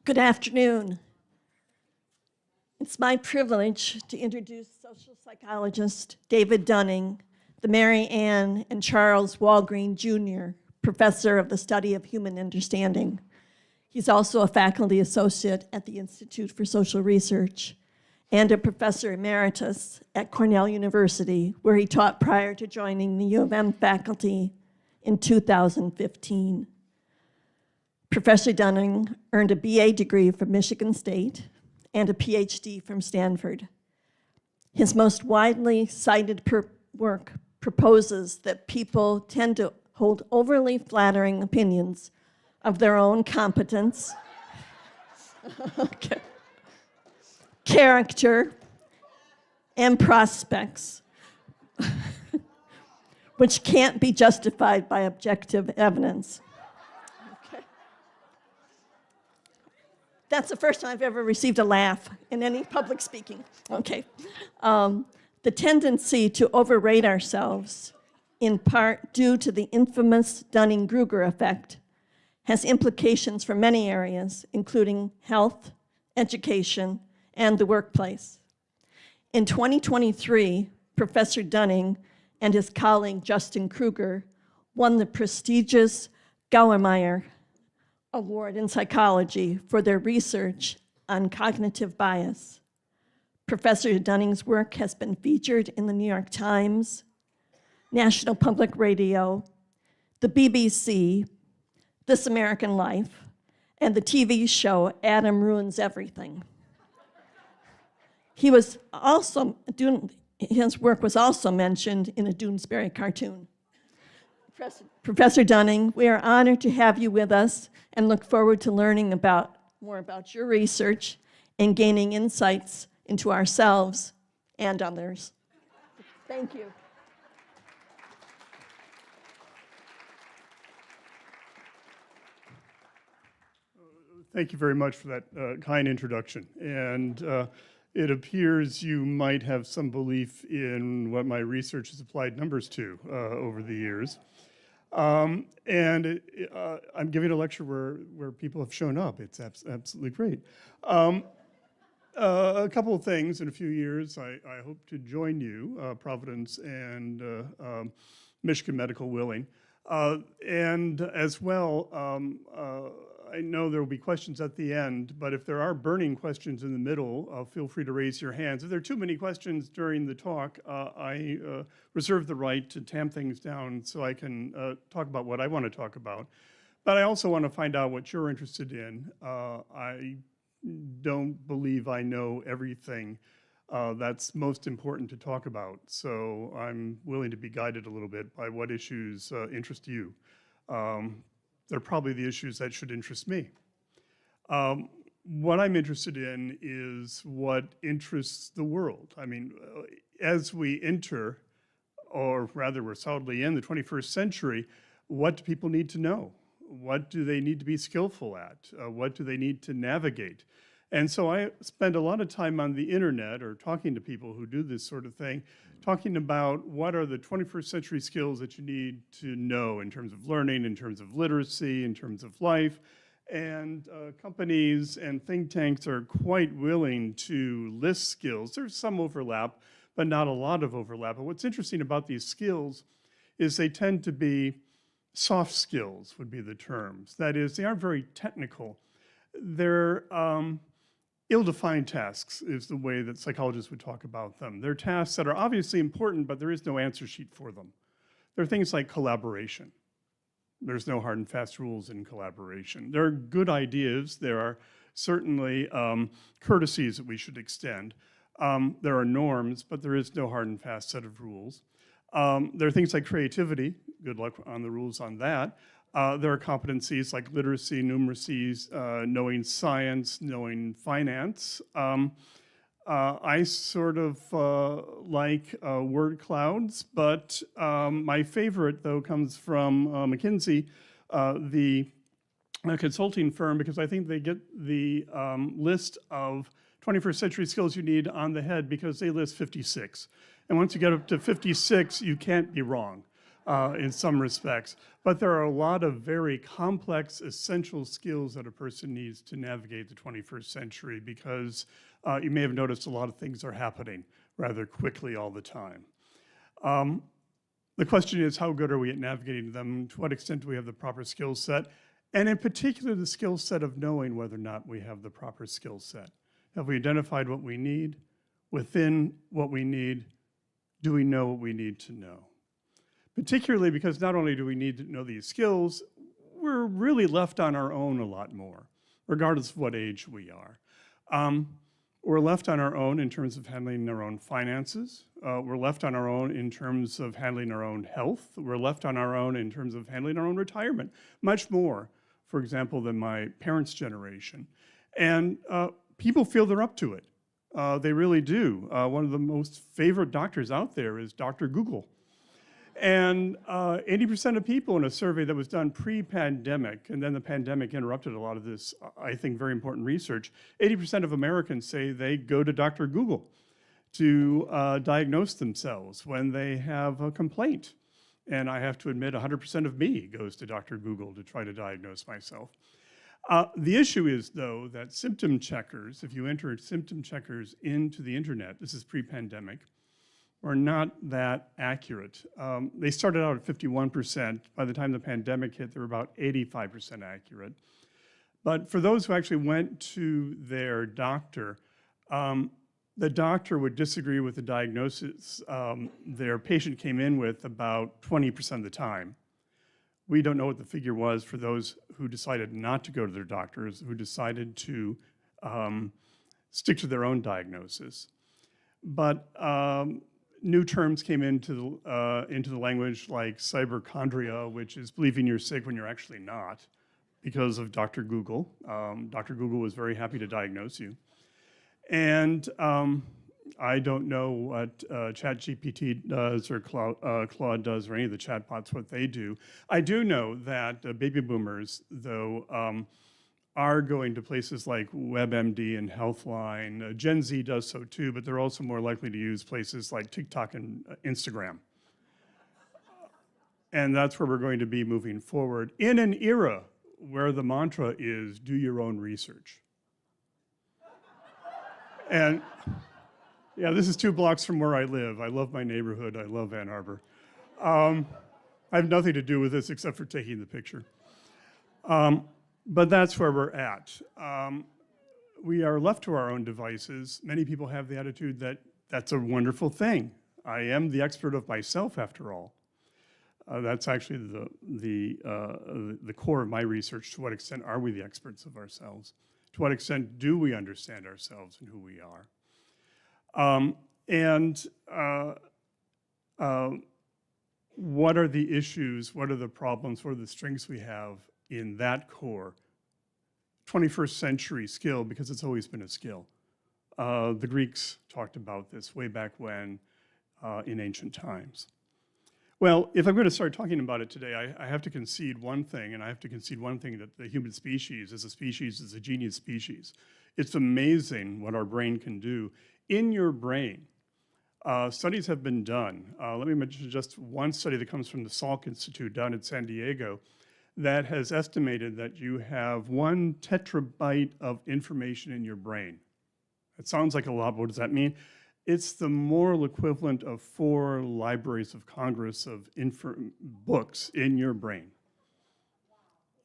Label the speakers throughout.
Speaker 1: Good afternoon. It's my privilege to introduce social psychologist David Dunning, the Mary Ann and Charles Walgreen Jr. Professor of the Study of Human Understanding. He's also a faculty associate at the Institute for Social Research and a professor emeritus at Cornell University, where he taught prior to joining the U of M faculty in 2015. Professor Dunning earned a BA degree from Michigan State and a PhD from Stanford. His most widely cited work proposes that people tend to hold overly flattering opinions of their own competence, character, and prospects, which can't be justified by objective evidence. That's the first time I've ever received a laugh in any public speaking. Okay. The tendency to overrate ourselves, in part due to the infamous Dunning-Kruger Effect, has implications for many areas, including health, education, and the workplace. In 2023, Professor Dunning and his colleague Justin Kruger won the prestigious Grawemeyer Award in psychology for their research on cognitive bias. Professor Dunning's work has been featured in the New York Times, National Public Radio, the BBC, This American Life, and the TV show Adam Ruins Everything. His work was also mentioned in a Doonesbury cartoon. Professor Dunning, we are honored to have you with us and look forward to learning more about your research and gaining insights into ourselves and others. Thank you.
Speaker 2: Thank you very much for that kind introduction. And it appears you might have some belief in what my research has applied numbers to over the years. I'm giving a lecture where people have shown up. It's absolutely great. A couple of things. In a few years, I hope to join you, Providence and Michigan Medical willing. And as well, I know there will be questions at the end, but if there are burning questions in the middle, feel free to raise your hands. If there are too many questions during the talk, I reserve the right to tamp things down so I can talk about what I want to talk about. But I also want to find out what you're interested in. I don't believe I know everything that's most important to talk about, so I'm willing to be guided a little bit by what issues interest you. They're probably the issues that should interest me. What I'm interested in is what interests the world. I mean, as we enter, or rather we're solidly in the 21st century, what do people need to know? What do they need to be skillful at? What do they need to navigate? And so I spend a lot of time on the internet or talking to people who do this sort of thing, talking about what are the 21st century skills that you need to know in terms of learning, in terms of literacy, in terms of life. And companies and think tanks are quite willing to list skills. There's some overlap, but not a lot of overlap. And what's interesting about these skills is they tend to be soft skills, would be the terms. That is, they aren't very technical. They're ill-defined tasks is the way that psychologists would talk about them. They're tasks that are obviously important, but there is no answer sheet for them. There are things like collaboration. There's no hard and fast rules in collaboration. There are good ideas. There are certainly courtesies that we should extend. There are norms, but there is no hard and fast set of rules. There are things like creativity. Good luck on the rules on that. There are competencies like literacy, numeracy, knowing science, knowing finance. I sort of like word clouds, but my favorite, though, comes from McKinsey, the consulting firm, because I think they get the list of 21st century skills you need on the head because they list 56. And once you get up to 56, you can't be wrong. in some respects. But there are a lot of very complex, essential skills that a person needs to navigate the 21st century because you may have noticed a lot of things are happening rather quickly all the time. The question is, how good are we at navigating them? To what extent do we have the proper skill set? And in particular, the skill set of knowing whether or not we have the proper skill set. Have we identified what we need? Within what we need, do we know what we need to know? Particularly because not only do we need to know these skills, we're really left on our own a lot more, regardless of what age we are. We're left on our own in terms of handling our own finances. We're left on our own in terms of handling our own health. We're left on our own in terms of handling our own retirement, much more, for example, than my parents' generation. And people feel they're up to it. They really do. One of the most favorite doctors out there is Dr. Google. And 80% of people in a survey that was done pre-pandemic, and then the pandemic interrupted a lot of this, I think, very important research, 80% of Americans say they go to Dr. Google to diagnose themselves when they have a complaint. And I have to admit, 100% of me goes to Dr. Google to try to diagnose myself. The issue is, though, that symptom checkers, if you enter symptom checkers into the internet, this is pre-pandemic, are not that accurate. They started out at 51%. By the time the pandemic hit, they were about 85% accurate. But for those who actually went to their doctor, the doctor would disagree with the diagnosis their patient came in with about 20% of the time. We don't know what the figure was for those who decided not to go to their doctors, who decided to stick to their own diagnosis. But new terms came into the language like cyberchondria, which is believing you're sick when you're actually not, because of Dr. Google. Dr. Google was very happy to diagnose you. And I don't know what ChatGPT does or Claude does or any of the chatbots, what they do. I do know that baby boomers, though, are going to places like WebMD and Healthline. Gen Z does so too, but they're also more likely to use places like TikTok and Instagram. And that's where we're going to be moving forward in an era where the mantra is do your own research. And yeah, this is 2 blocks from where I live. I love my neighborhood. I love Ann Arbor. I have nothing to do with this except for taking the picture. But that's where we're at. We are left to our own devices. Many people have the attitude that that's a wonderful thing. I am the expert of myself, after all. That's actually the core of my research. To what extent are we the experts of ourselves? To what extent do we understand ourselves and who we are? What are the issues? What are the problems? What are the strengths we have in that core 21st century skill, because it's always been a skill. The Greeks talked about this way back when in ancient times. Well, if I'm going to start talking about it today, I have to concede one thing, and I have to concede one thing, that the human species is a genius species. It's amazing what our brain can do. In your brain, studies have been done. Let me mention just one study that comes from the Salk Institute down in San Diego that has estimated that you have 1 tetrabyte of information in your brain. It sounds like a lot, but what does that mean? It's the moral equivalent of 4 libraries of Congress of books in your brain.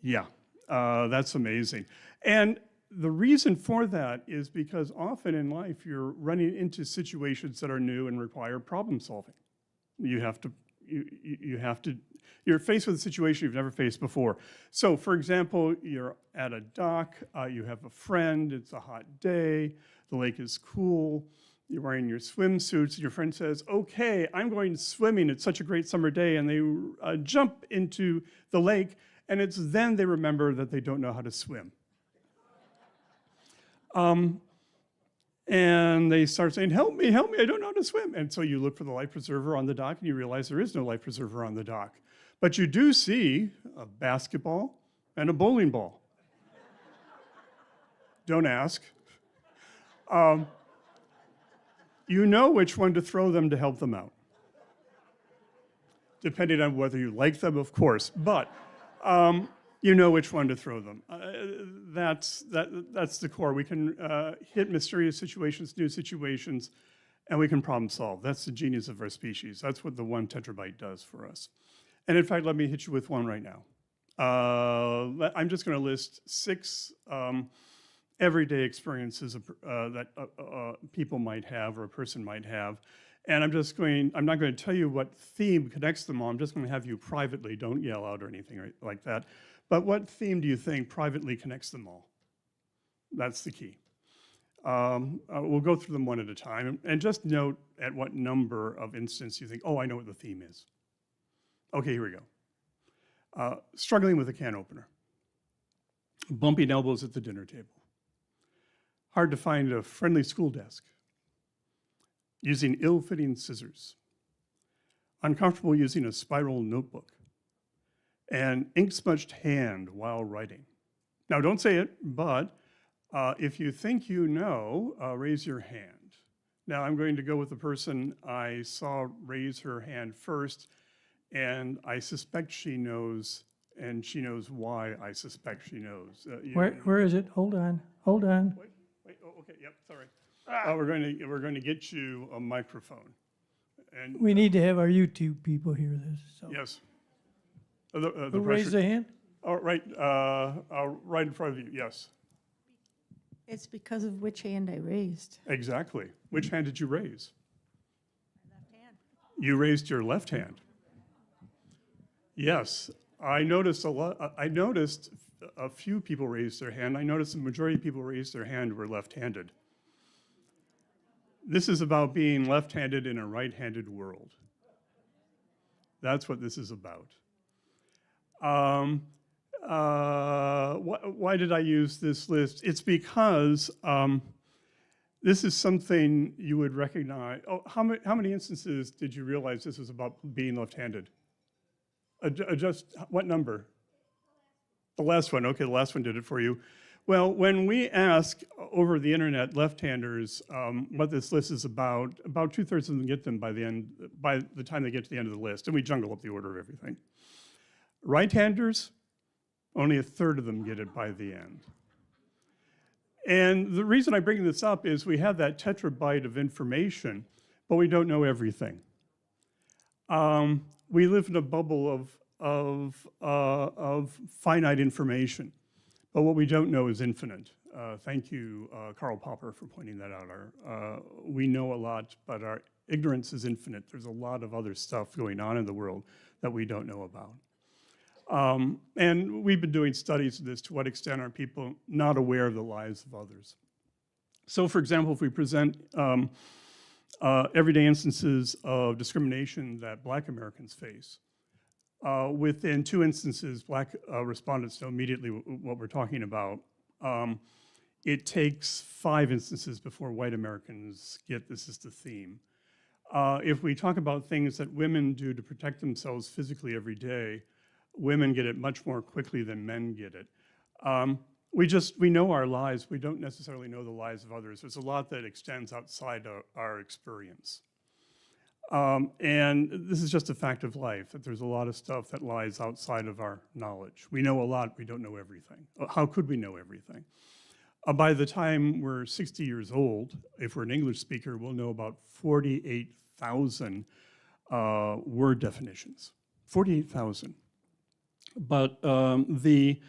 Speaker 2: Yeah, that's amazing. And the reason for that is because often in life you're running into situations that are new and require problem solving. You're faced with a situation you've never faced before. So for example, you're at a dock, you have a friend, it's a hot day, the lake is cool, you're wearing your swimsuits, and your friend says, okay, I'm going swimming, it's such a great summer day, and they jump into the lake, and it's then they remember that they don't know how to swim. And they start saying, help me, I don't know how to swim. And so you look for the life preserver on the dock, and you realize there is no life preserver on the dock. But you do see a basketball and a bowling ball. Don't ask. You know which one to throw them to help them out. depending on whether you like them, of course. But you know which one to throw them. That's the core. We can hit mysterious situations, new situations, and we can problem solve. That's the genius of our species. That's what the one tetrabyte does for us. And in fact, let me hit you with one right now. I'm just going to list 6 everyday experiences that people might have or a person might have. And I'm not going to tell you what theme connects them all. I'm just going to have you privately, don't yell out or anything like that. But what theme do you think privately connects them all? That's the key. We'll go through them one at a time. And just note at what number of instance you think, oh, I know what the theme is. Okay, here we go. Struggling with a can opener. Bumping elbows at the dinner table. Hard to find a friendly school desk. Using ill-fitting scissors. Uncomfortable using a spiral notebook. And ink-smudged hand while writing. Now, don't say it, but if you think you know, raise your hand. Now, I'm going to go with the person I saw raise her hand first, and I suspect she knows, and she knows why I suspect she knows.
Speaker 3: Where is it? Hold on.
Speaker 2: Wait, oh, okay, yep, sorry. We're going to get you a microphone. And
Speaker 3: We need to have our YouTube people hear this. So.
Speaker 2: yes.
Speaker 3: Who raised their hand?
Speaker 2: Oh, right in front of you, yes.
Speaker 4: It's because of which hand I raised.
Speaker 2: Exactly. Which hand did you raise?
Speaker 4: My left hand.
Speaker 2: You raised your left hand. Yes, I noticed a few people raised their hand. I noticed the majority of people raised their hand were left-handed. This is about being left-handed in a right-handed world. That's what this is about. Why did I use this list? It's because this is something you would recognize. Oh, how many instances did you realize this was about being left-handed? Just what number? The last one. Okay, the last one did it for you. Well, when we ask over the internet left-handers what this list is about 2/3 of them get them by the time they get to the end of the list, and we jungle up the order of everything. Right-handers, only 1/3 of them get it by the end. And the reason I bring this up is we have that tetrabyte of information, but we don't know everything. We live in a bubble of finite information, but what we don't know is infinite. Thank you, Karl Popper, for pointing that out. We know a lot, but our ignorance is infinite. There's a lot of other stuff going on in the world that we don't know about. And we've been doing studies of this. To what extent are people not aware of the lives of others? So, for example, if we present everyday instances of discrimination that Black Americans face, within 2 instances, Black respondents know immediately what we're talking about. It takes 5 instances before white Americans get this is the theme. If we talk about things that women do to protect themselves physically every day, women get it much more quickly than men get it. We know our lives. We don't necessarily know the lives of others. There's a lot that extends outside our experience. And this is just a fact of life, that there's a lot of stuff that lies outside of our knowledge. We know a lot, we don't know everything. How could we know everything? By the time we're 60 years old, if we're an English speaker, we'll know about 48,000 word definitions. 48,000. But the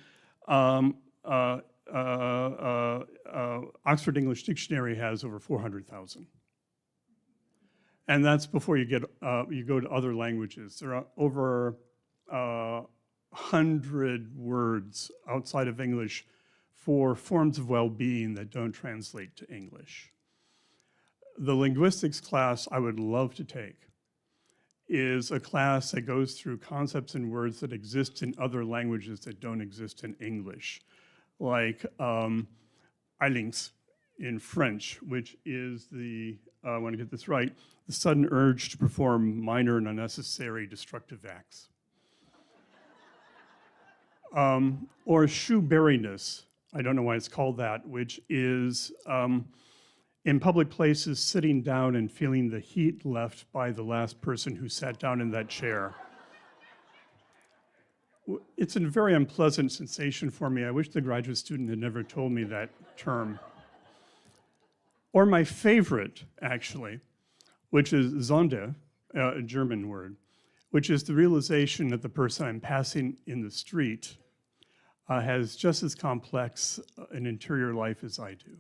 Speaker 2: Oxford English Dictionary has over 400,000. And that's before you go to other languages. There are over 100 words outside of English for forms of well-being that don't translate to English. The linguistics class I would love to take is a class that goes through concepts and words that exist in other languages that don't exist in English, like Eilings in French, which is I want to get this right, the sudden urge to perform minor and unnecessary destructive acts. Or shoeberryness, I don't know why it's called that, which is in public places sitting down and feeling the heat left by the last person who sat down in that chair. It's a very unpleasant sensation for me. I wish the graduate student had never told me that term. Or my favorite, actually, which is Zonde, a German word, which is the realization that the person I'm passing in the street has just as complex an interior life as I do.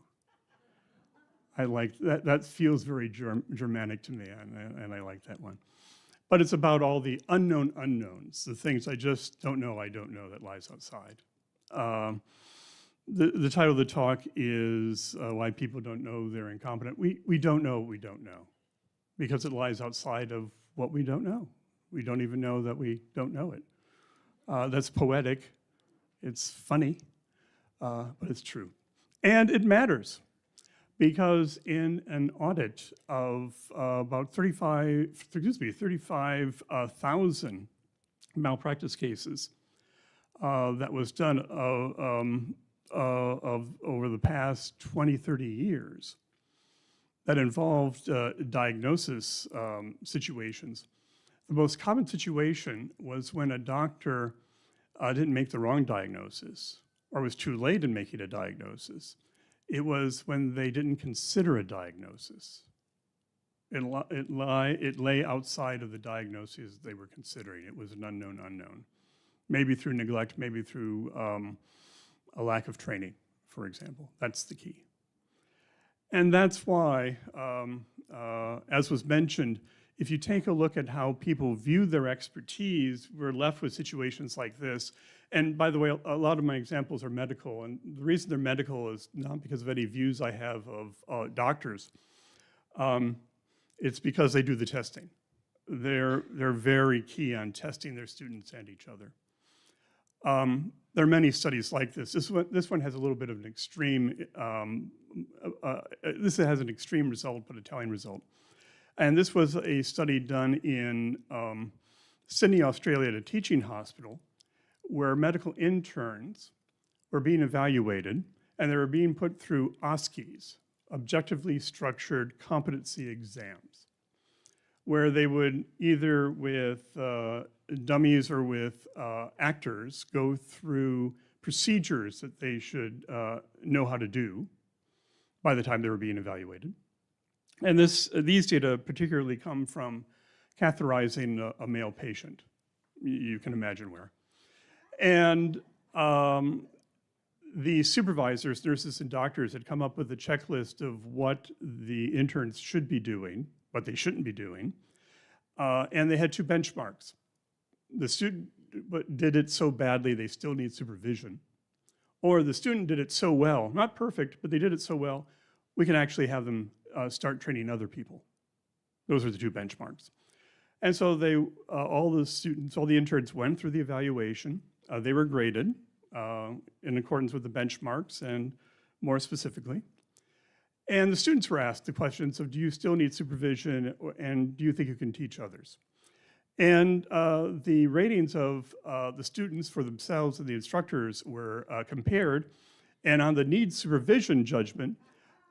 Speaker 2: I like that. That feels very Germanic to me, and I like that one. But it's about all the unknown unknowns, the things I just don't know that lies outside. The title of the talk is Why People Don't Know They're Incompetent. We don't know what we don't know because it lies outside of what we don't know. We don't even know that we don't know it. That's poetic. It's funny, but it's true. And it matters because in an audit of about 35,000 malpractice cases that was done over the past 20, 30 years that involved diagnosis situations, the most common situation was when a doctor didn't make the wrong diagnosis or was too late in making a diagnosis. It was when they didn't consider a diagnosis. It lay outside of the diagnosis they were considering. It was an unknown unknown. Maybe through neglect, maybe through a lack of training, for example. That's the key. And that's why, as was mentioned, if you take a look at how people view their expertise, we're left with situations like this. And by the way, a lot of my examples are medical, and the reason they're medical is not because of any views I have of doctors. It's because they do the testing. They're very key on testing their students and each other. There are many studies like this. This one has a little bit of an extreme, this has an extreme result, but a telling result. And this was a study done in Sydney, Australia at a teaching hospital where medical interns were being evaluated and they were being put through OSCEs, objectively structured competency exams, where they would either with dummies or with actors go through procedures that they should know how to do by the time they were being evaluated. And these data particularly come from catheterizing a male patient. You can imagine where. And the supervisors, nurses, and doctors had come up with a checklist of what the interns should be doing, what they shouldn't be doing, and they had two benchmarks. The student did it so badly they still need supervision, or the student did it so well, not perfect, but they did it so well, we can actually have them start training other people. Those are the two benchmarks. And so all the interns went through the evaluation. They were graded in accordance with the benchmarks and more specifically. And the students were asked the questions of, do you still need supervision and do you think you can teach others? And the ratings of the students for themselves and the instructors were compared. And on the needs supervision judgment,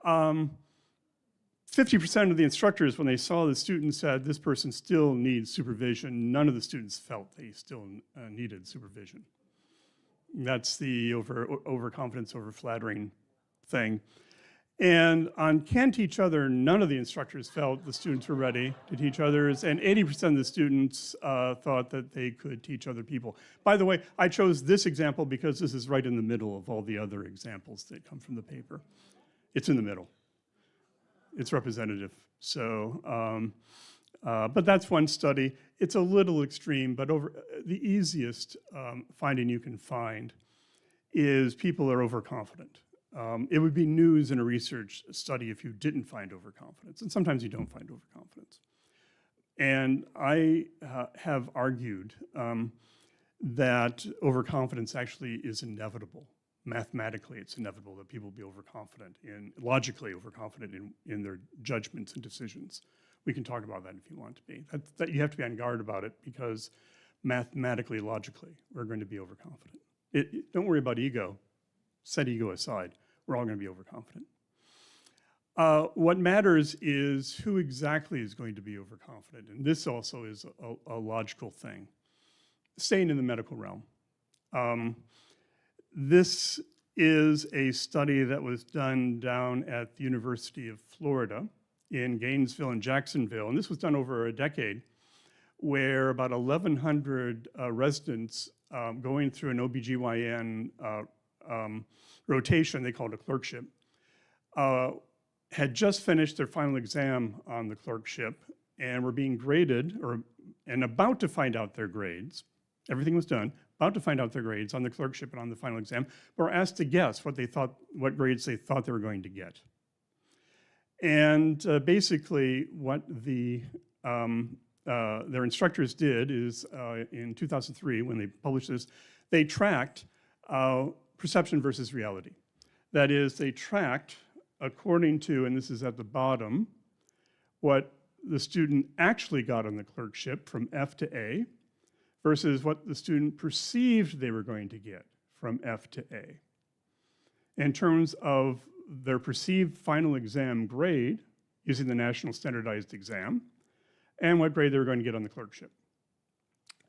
Speaker 2: 50% of the instructors, when they saw the students, said this person still needs supervision. None of the students felt they still needed supervision. That's the overconfidence, overflattering thing. And on can teach other, none of the instructors felt the students were ready to teach others, and 80% of the students thought that they could teach other people. By the way, I chose this example because this is right in the middle of all the other examples that come from the paper. It's in the middle. It's representative. So, but that's one study. It's a little extreme, but the easiest finding you can find is people are overconfident. It would be news in a research study if you didn't find overconfidence, and sometimes you don't find overconfidence. And I have argued that overconfidence actually is inevitable. Mathematically, it's inevitable that people be overconfident, logically overconfident in their judgments and decisions. We can talk about that if you want to be. That you have to be on guard about it because mathematically, logically, we're going to be overconfident. Don't worry about ego. Set ego aside. We're all going to be overconfident. What matters is who exactly is going to be overconfident, and this also is a logical thing. Staying in the medical realm, This is a study that was done down at the University of Florida in Gainesville and Jacksonville, and this was done over a decade, where about 1,100 residents going through an OBGYN rotation, they called it a clerkship, had just finished their final exam on the clerkship and were being graded and about to find out their grades. Everything was done, about to find out their grades on the clerkship and on the final exam, but were asked to guess what grades they thought they were going to get. And basically what their instructors did is in 2003, when they published this, they tracked perception versus reality. That is, they tracked according to, and this is at the bottom, what the student actually got on the clerkship from F to A versus what the student perceived they were going to get from F to A. In terms of their perceived final exam grade using the National Standardized Exam and what grade they were going to get on the clerkship.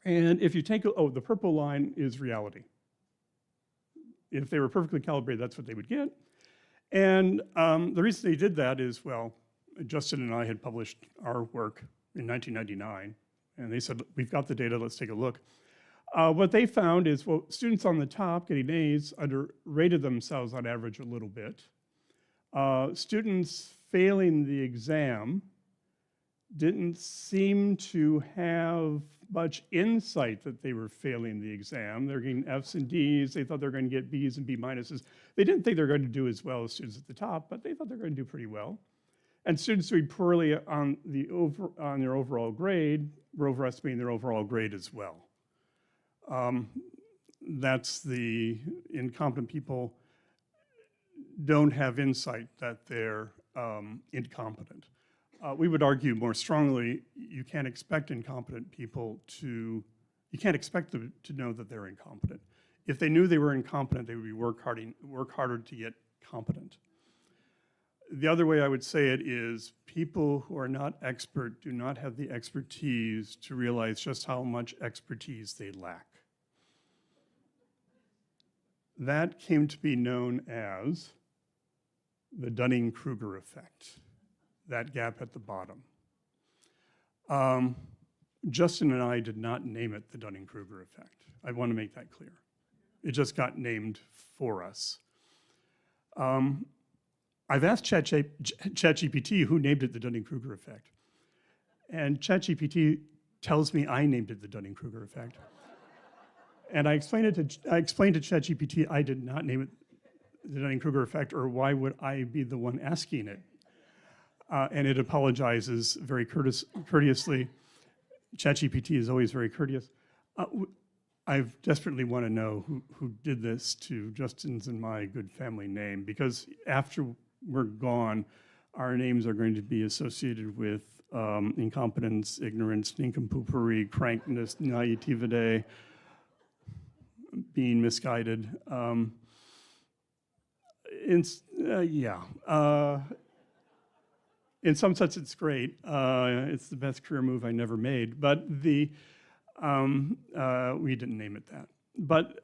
Speaker 2: And if you take, the purple line is reality. If they were perfectly calibrated, that's what they would get. And the reason they did that is, well, Justin and I had published our work in 1999, and they said, we've got the data, let's take a look. What they found is, well, students on the top getting A's underrated themselves on average a little bit. Students failing the exam didn't seem to have much insight that they were failing the exam. They're getting F's and D's. They thought they were going to get B's and B minuses. They didn't think they were going to do as well as students at the top, but they thought they were going to do pretty well. And students doing poorly on their overall grade were overestimating their overall grade as well. That's the incompetent people don't have insight that they're incompetent. We would argue more strongly, you can't expect incompetent people you can't expect them to know that they're incompetent. If they knew they were incompetent, they would work harder to get competent. The other way I would say it is people who are not expert do not have the expertise to realize just how much expertise they lack. That came to be known as the Dunning-Kruger Effect, that gap at the bottom. Justin and I did not name it the Dunning-Kruger Effect. I want to make that clear. It just got named for us. I've asked ChatGPT who named it the Dunning-Kruger Effect. And ChatGPT tells me I named it the Dunning-Kruger Effect. And I explained to ChatGPT I did not name it the Dunning-Kruger Effect, or why would I be the one asking it? And it apologizes very courteously. ChatGPT is always very courteous. I desperately want to know who did this to Justin's and my good family name, because after we're gone, our names are going to be associated with incompetence, ignorance, nincompoopery, crankness, naivete, being misguided. In some sense, it's great. It's the best career move I never made, but we didn't name it that. But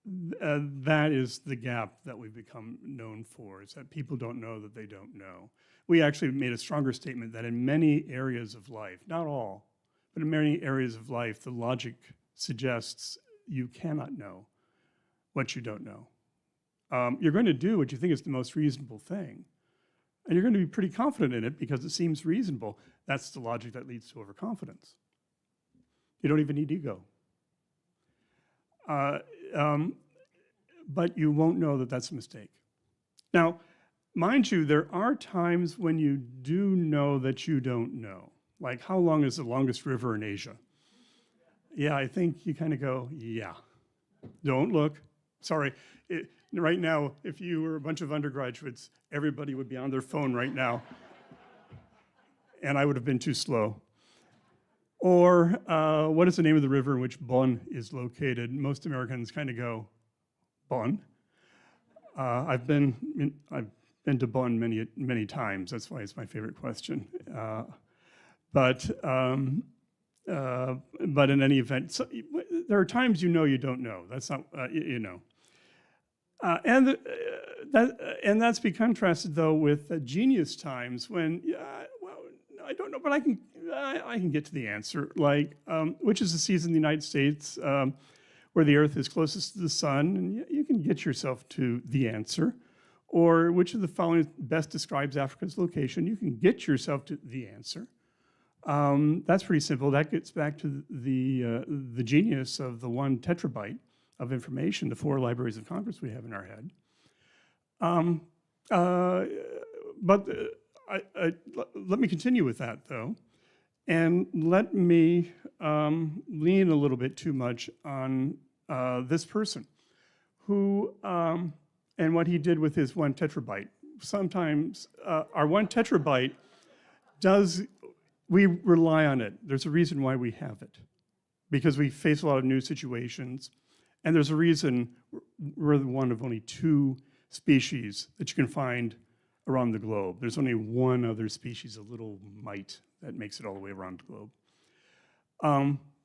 Speaker 2: that is the gap that we've become known for, is that people don't know that they don't know. We actually made a stronger statement that in many areas of life, not all, but in many areas of life, the logic suggests you cannot know what you don't know. You're going to do what you think is the most reasonable thing. And you're going to be pretty confident in it because it seems reasonable. That's the logic that leads to overconfidence. You don't even need ego. But you won't know that that's a mistake. Now, mind you, there are times when you do know that you don't know. Like, how long is the longest river in Asia? Yeah, I think you kind of go, yeah. Don't look. Sorry. Right now, if you were a bunch of undergraduates, everybody would be on their phone right now. And I would have been too slow. Or what is the name of the river in which Bonn is located? Most Americans kind of go, Bonn. I've been to Bonn many times. That's why it's my favorite question. But in any event, so there are times you don't know. That's not, you know. And that's be contrasted, though, with genius times when, well, I don't know, but I can get to the answer. Like, which is the season in the United States where the Earth is closest to the sun, and you can get yourself to the answer. Or which of the following best describes Africa's location? You can get yourself to the answer. That's pretty simple. That gets back to the genius of the 1 tetrabyte of information, the 4 libraries of Congress we have in our head. Let me continue with that, though, and let me lean a little bit too much on this person who, and what he did with his 1 tetrabyte. Sometimes our 1 tetrabyte we rely on it. There's a reason why we have it, because we face a lot of new situations, and there's a reason we're one of only 2 species that you can find around the globe. There's only 1 other species, a little mite, that makes it all the way around the globe.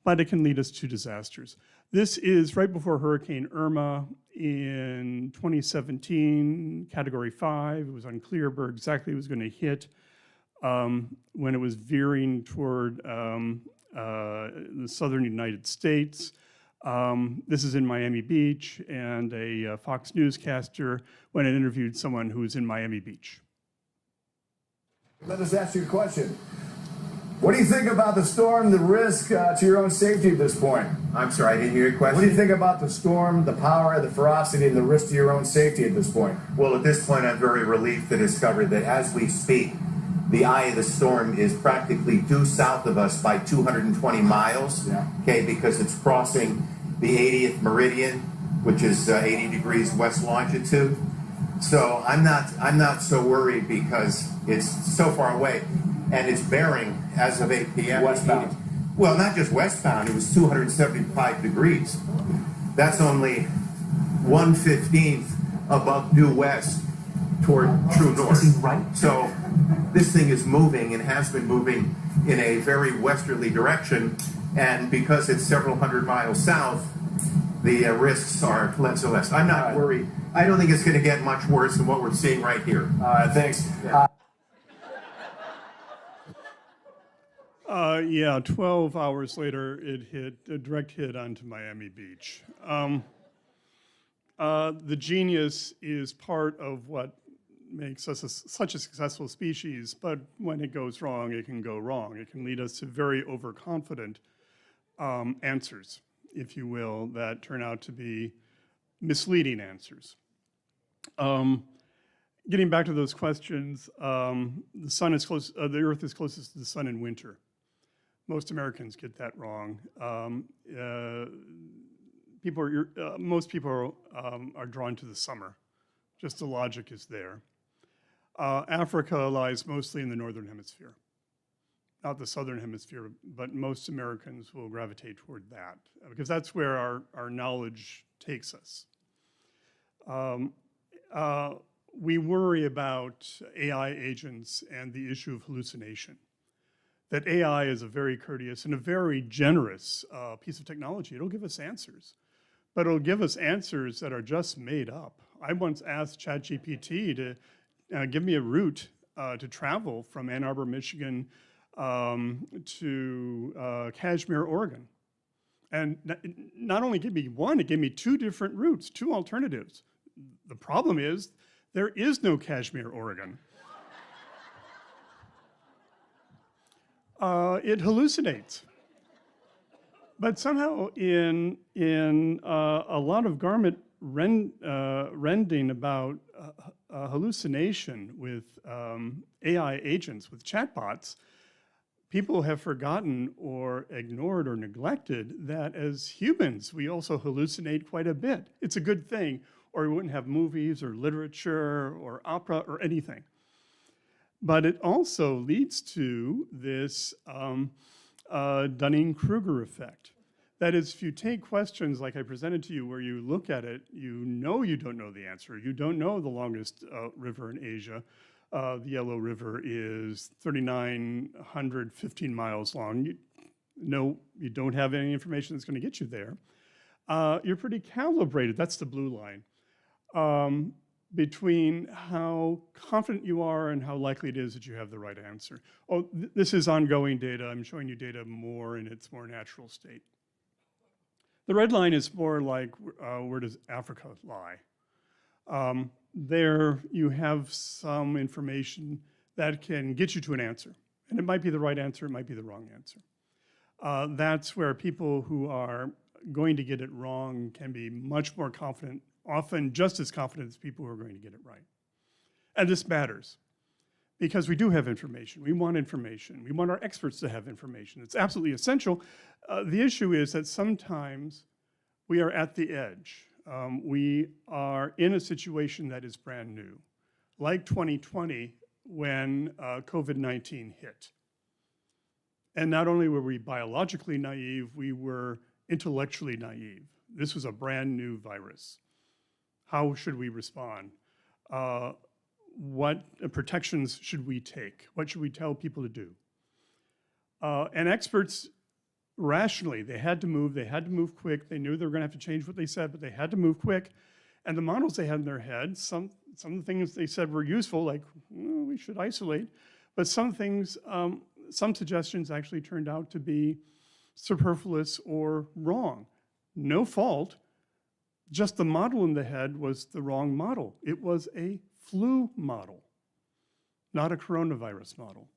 Speaker 2: But it can lead us to disasters. This is right before Hurricane Irma in 2017, Category 5. It was unclear where exactly it was going to hit when it was veering toward the southern United States. This is in Miami Beach, and a Fox newscaster went and interviewed someone who was in Miami Beach.
Speaker 5: Let us ask you a question. What do you think about the storm, the risk to your own safety at this point?
Speaker 6: I'm sorry, I didn't hear your question.
Speaker 5: What do you think about the storm, the power, the ferocity, and the risk to your own safety at this point?
Speaker 6: Well, at this point, I'm very relieved to discover that as we speak, the eye of the storm is practically due south of us by 220 miles, okay, because it's crossing the 80th meridian, which is 80 degrees west longitude. So I'm not so worried because it's so far away, and it's bearing as of 8 p.m.
Speaker 5: Westbound.
Speaker 6: Well, not just westbound, it was 275 degrees. That's only 1/15 above due west toward true north.
Speaker 5: Right.
Speaker 6: So this thing is moving and has been moving in a very westerly direction, and because it's several hundred miles south, the risks are less and less. I'm not worried. I don't think it's going to get much worse than what we're seeing right here.
Speaker 5: Thanks.
Speaker 2: Yeah, 12 hours later, it hit a direct hit onto Miami Beach. The genius is part of what makes us such a successful species, but when it goes wrong, it can go wrong. It can lead us to very overconfident answers, if you will, that turn out to be misleading answers. Getting back to those questions, the sun is close. The Earth is closest to the sun in winter. Most Americans get that wrong. Most people are drawn to the summer. Just the logic is there. Africa lies mostly in the northern hemisphere, not the southern hemisphere, but most Americans will gravitate toward that because that's where our knowledge takes us. We worry about AI agents and the issue of hallucination. That AI is a very courteous and a very generous piece of technology. It'll give us answers, but it'll give us answers that are just made up. I once asked ChatGPT to give me a route to travel from Ann Arbor, Michigan to Kashmir, Oregon. And not only give me one, it gave me 2 different routes, 2 alternatives. The problem is there is no Kashmir, Oregon. It hallucinates. But somehow in a lot of garment rending about hallucination with AI agents, with chatbots, people have forgotten or ignored or neglected that as humans, we also hallucinate quite a bit. It's a good thing, or we wouldn't have movies or literature or opera or anything. But it also leads to this Dunning-Kruger Effect. That is, if you take questions like I presented to you where you look at it, you don't know the answer. You don't know the longest river in Asia. The Yellow River is 3,915 miles long. You don't have any information that's going to get you there. you're pretty calibrated, that's the blue line, between how confident you are and how likely it is that you have the right answer. Oh, this is ongoing data. I'm showing you data more in its more natural state. The red line is more like, where does Africa lie? There you have some information that can get you to an answer. And it might be the right answer, it might be the wrong answer. That's where people who are going to get it wrong can be much more confident, often just as confident as people who are going to get it right. And this matters because we do have information. We want information. We want our experts to have information. It's absolutely essential. The issue is that sometimes we are at the edge. We are in a situation that is brand new, like 2020 when COVID-19 hit. And not only were we biologically naive, we were intellectually naive. This was a brand new virus. How should we respond? What protections should we take? What should we tell people to do? And experts, rationally, they had to move quick. They knew they were gonna have to change what they said, but they had to move quick. And the models they had in their head, some of the things they said were useful, like, we should isolate. But some things, some suggestions actually turned out to be superfluous or wrong. No fault, just the model in the head was the wrong model. It was a flu model, not a coronavirus model.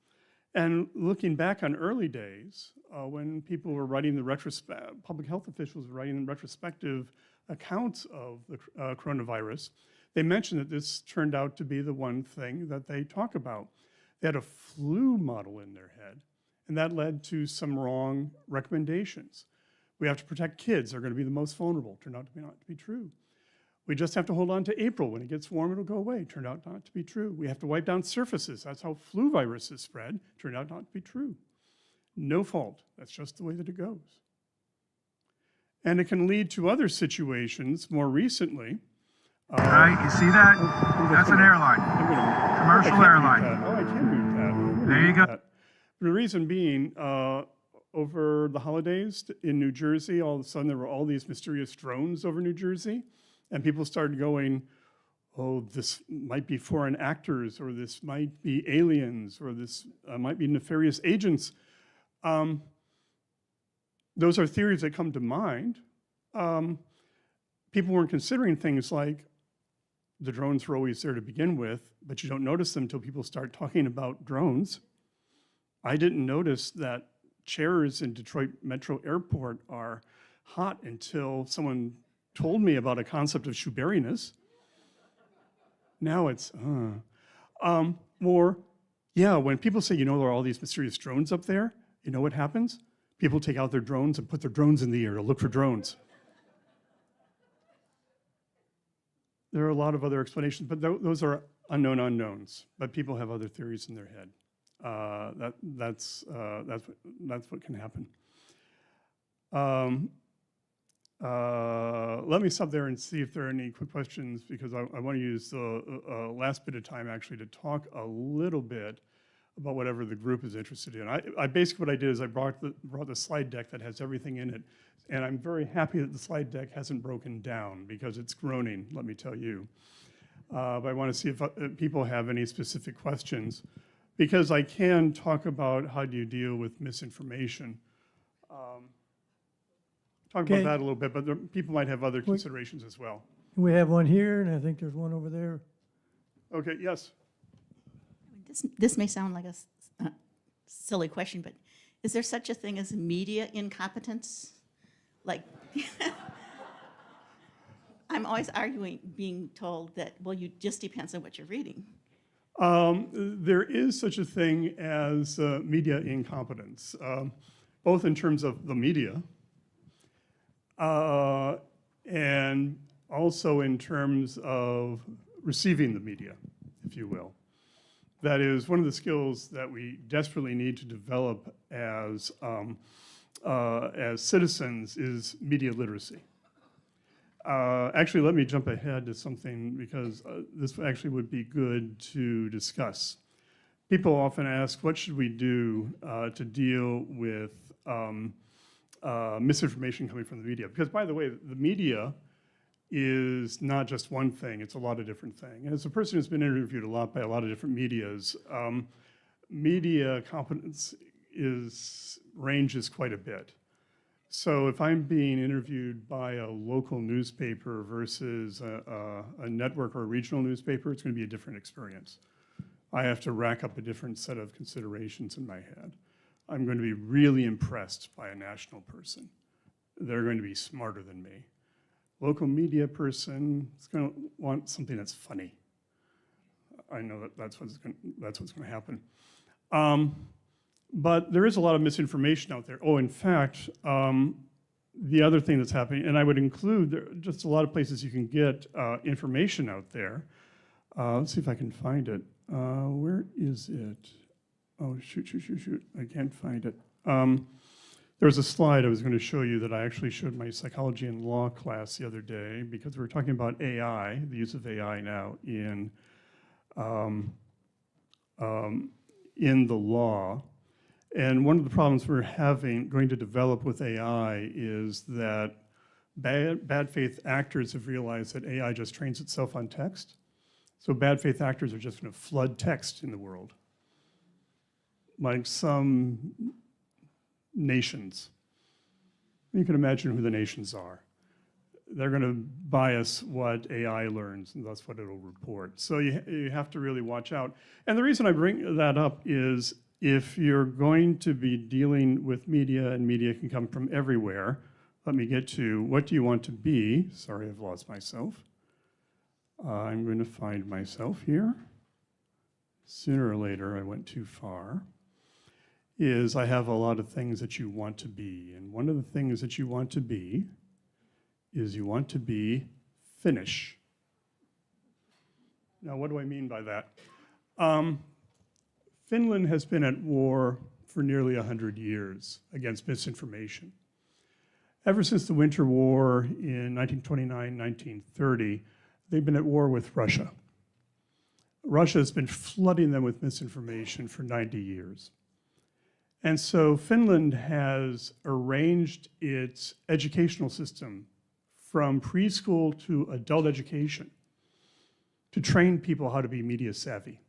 Speaker 2: And looking back on early days, when people were writing the public health officials were writing retrospective accounts of the coronavirus, they mentioned that this turned out to be the one thing that they talk about. They had a flu model in their head, and that led to some wrong recommendations. We have to protect kids, they're gonna be the most vulnerable. Turned out to not to be true. We just have to hold on to April. When it gets warm, it'll go away. Turned out not to be true. We have to wipe down surfaces. That's how flu viruses spread. Turned out not to be true. No fault. That's just the way that it goes. And it can lead to other situations more recently.
Speaker 7: Right, you see that? That's an airline. Commercial airline.
Speaker 2: Oh, I can read that.
Speaker 7: There you go.
Speaker 2: The reason being, over the holidays in New Jersey, all of a sudden there were all these mysterious drones over New Jersey. And people started going, oh, this might be foreign actors, or this might be aliens, or this might be nefarious agents. Those are theories that come to mind. People weren't considering things like the drones were always there to begin with, but you don't notice them until people start talking about drones. I didn't notice that chairs in Detroit Metro Airport are hot until someone told me about a concept of shoeberryness. Now it's, or, yeah, when people say, there are all these mysterious drones up there, you know what happens? People take out their drones and put their drones in the air to look for drones. There are a lot of other explanations, but those are unknown unknowns, but people have other theories in their head. That's what can happen. Let me stop there and see if there are any quick questions, because I want to use the last bit of time actually to talk a little bit about whatever the group is interested in. I basically what I did is I brought the slide deck that has everything in it, and I'm very happy that the slide deck hasn't broken down because it's groaning, let me tell you. But I want to see if people have any specific questions, because I can talk about how do you deal with misinformation. Talk about that a little bit, but people might have other considerations as well.
Speaker 3: We have one here, and I think there's one over there.
Speaker 2: Okay, yes.
Speaker 8: This may sound like a silly question, but is there such a thing as media incompetence? Like, I'm always being told that, well, it just depends on what you're reading.
Speaker 2: There is such a thing as media incompetence, both in terms of the media, and also in terms of receiving the media, if you will. That is one of the skills that we desperately need to develop as citizens is media literacy. Actually, let me jump ahead to something, because this actually would be good to discuss. People often ask, what should we do to deal with misinformation coming from the media. Because, by the way, the media is not just one thing, it's a lot of different things. And as a person who's been interviewed a lot by a lot of different medias, media competence ranges quite a bit. So if I'm being interviewed by a local newspaper versus a network or a regional newspaper, it's going to be a different experience. I have to rack up a different set of considerations in my head. I'm going to be really impressed by a national person. They're going to be smarter than me. Local media person is going to want something that's funny. I know that's what's going to happen. But there is a lot of misinformation out there. Oh, in fact, the other thing that's happening, and I would include just a lot of places you can get information out there. Let's see if I can find it. Where is it? Oh, shoot. I can't find it. There was a slide I was going to show you that I actually showed my psychology and law class the other day because we were talking about AI, the use of AI now in the law. And one of the problems we're going to develop with AI is that bad faith actors have realized that AI just trains itself on text. So bad faith actors are just going to flood text in the world. Like some nations. You can imagine who the nations are. They're going to bias what AI learns, and that's what it'll report. So you have to really watch out. And the reason I bring that up is if you're going to be dealing with media, and media can come from everywhere, let me get to what do you want to be? Sorry, I've lost myself. I'm going to find myself here. Sooner or later, I went too far. Is I have a lot of things that you want to be. And one of the things that you want to be is you want to be Finnish. Now, what do I mean by that? Finland has been at war for nearly 100 years against misinformation. Ever since the Winter War in 1929, 1930, they've been at war with Russia. Russia has been flooding them with misinformation for 90 years. And so Finland has arranged its educational system from preschool to adult education to train people how to be media savvy.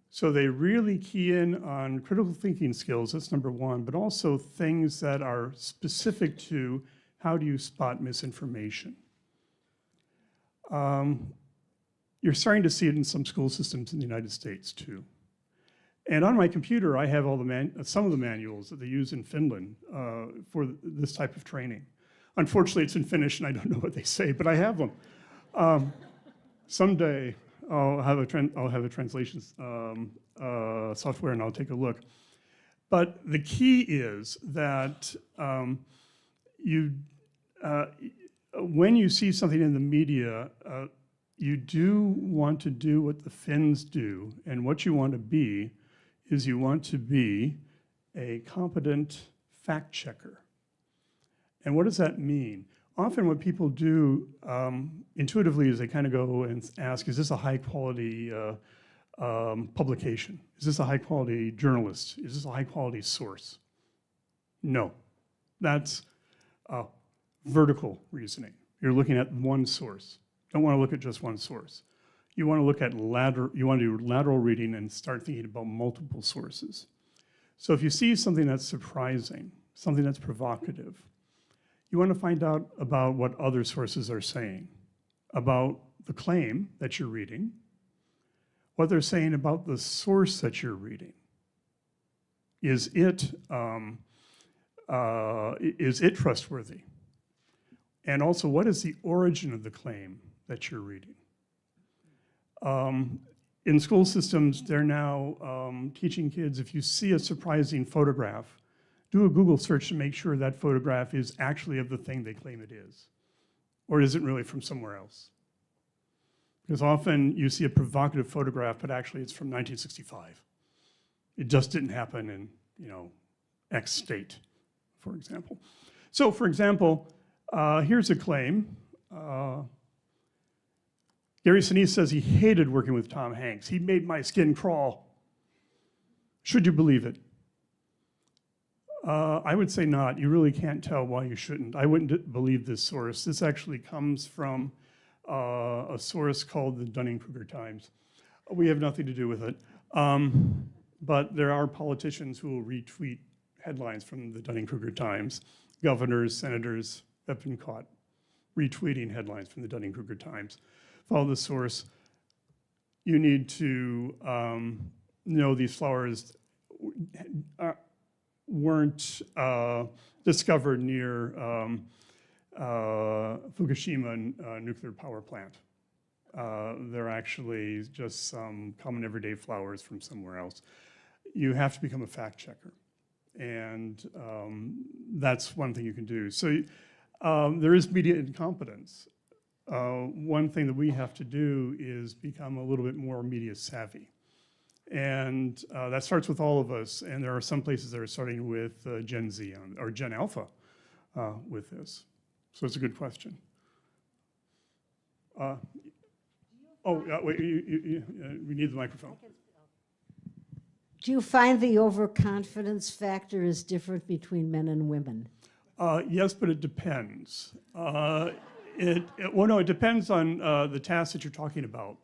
Speaker 2: So they really key in on critical thinking skills, that's number one, but also things that are specific to how do you spot misinformation. You're starting to see it in some school systems in the United States too. And on my computer, I have all some of the manuals that they use in Finland for this type of training. Unfortunately, it's in Finnish, and I don't know what they say, but I have them. Someday, I'll have a translation software, and I'll take a look. But the key is that when you see something in the media, you do want to do what the Finns do, and what you want to be is you want to be a competent fact checker. And what does that mean? Often what people do intuitively is they kind of go and ask, is this a high quality publication? Is this a high quality journalist? Is this a high quality source? No, that's vertical reasoning. You're looking at one source. Don't want to look at just one source. You want to look at you want to do lateral reading and start thinking about multiple sources. So if you see something that's surprising, something that's provocative, you want to find out about what other sources are saying, about the claim that you're reading, what they're saying about the source that you're reading. Is it trustworthy? And also, what is the origin of the claim that you're reading? In school systems, they're now teaching kids, if you see a surprising photograph, do a Google search to make sure that photograph is actually of the thing they claim it is, or is it really from somewhere else? Because often you see a provocative photograph, but actually it's from 1965. It just didn't happen in, X state, for example. So, for example, here's a claim. Gary Sinise says he hated working with Tom Hanks. He made my skin crawl. Should you believe it? I would say not. You really can't tell why you shouldn't. I wouldn't believe this source. This actually comes from a source called the Dunning-Kruger Times. We have nothing to do with it. But there are politicians who will retweet headlines from the Dunning-Kruger Times. Governors, senators have been caught retweeting headlines from the Dunning-Kruger Times. Follow the source. You need to know these flowers weren't discovered near Fukushima nuclear power plant. They're actually just some common everyday flowers from somewhere else. You have to become a fact checker. And that's one thing you can do. So there is media incompetence. One thing that we have to do is become a little bit more media savvy. And that starts with all of us. And there are some places that are starting with Gen Z or Gen Alpha with this. So it's a good question. Wait, we need the microphone.
Speaker 9: Do you find the overconfidence factor is different between men and women?
Speaker 2: Yes, but it depends. It depends on the task that you're talking about.